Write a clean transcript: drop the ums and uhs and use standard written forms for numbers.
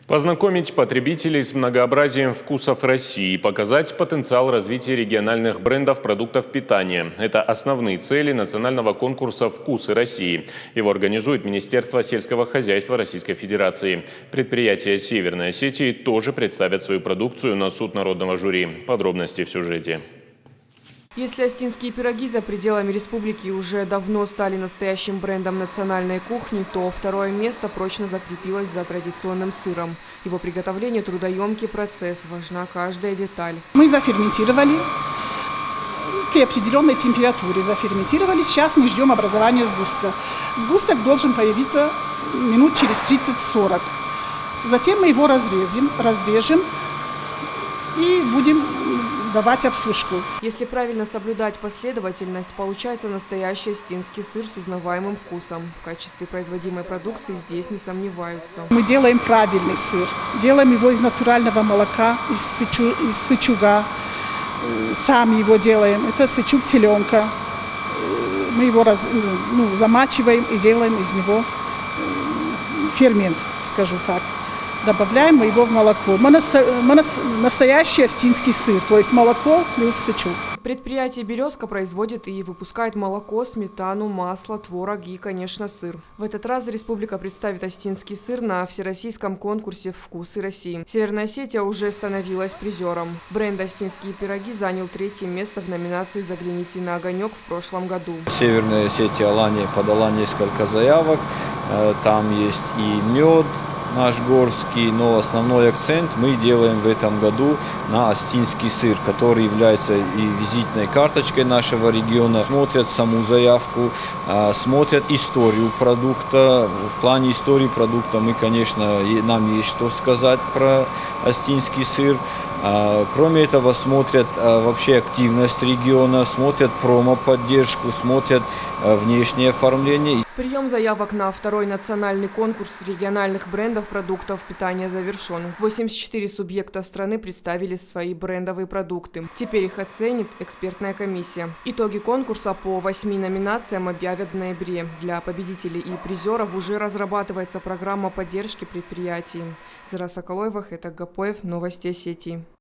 Познакомить потребителей с многообразием вкусов России и показать потенциал развития региональных брендов продуктов питания. Это основные цели национального конкурса «Вкусы России». Его организует Министерство сельского хозяйства Российской Федерации. Предприятия Северной Осетии тоже представят свою продукцию на суд народного жюри. Подробности в сюжете. Если остинские пироги за пределами республики уже давно стали настоящим брендом национальной кухни, то второе место прочно закрепилось за традиционным сыром. Его приготовление – трудоемкий процесс, важна каждая деталь. Мы заферментировали при определенной температуре. Сейчас мы ждем образования сгустка. Сгусток должен появиться минут через 30-40. Затем мы его разрежем и будем давать обсушку. Если правильно соблюдать последовательность, получается настоящий остинский сыр с узнаваемым вкусом. В качестве производимой продукции здесь не сомневаются. Мы делаем правильный сыр. Делаем его из натурального молока, из сычуга. Сами его делаем. Это сычуг теленка. Мы его замачиваем и делаем из него фермент, скажу так. Добавляем мы его в молоко. Настоящий остинский сыр, то есть молоко плюс сычуг. Предприятие «Березка» производит и выпускает молоко, сметану, масло, творог и, конечно, сыр. В этот раз республика представит остинский сыр на всероссийском конкурсе «Вкусы России». Северная Осетия уже становилась призером. Бренд «Остинские пироги» занял 3-е место в номинации «Загляните на огонек» в прошлом году. Северная Осетия Алания подала несколько заявок. Там есть и мед наш горский, но основной акцент мы делаем в этом году на остинский сыр, который является и визитной карточкой нашего региона. Смотрят саму заявку, смотрят историю продукта. В плане истории продукта нам есть что сказать про остинский сыр. Кроме этого, смотрят вообще активность региона, смотрят промо-поддержку, смотрят внешнее оформление. Прием заявок на второй национальный конкурс региональных брендов продуктов питания завершен. 84 субъекта страны представили свои брендовые продукты. Теперь их оценит экспертная комиссия. Итоги конкурса по 8 номинациям объявят в ноябре. Для победителей и призеров уже разрабатывается программа поддержки предприятий. Зара Соколоева, Хетак Гапоев, Новости Осетии.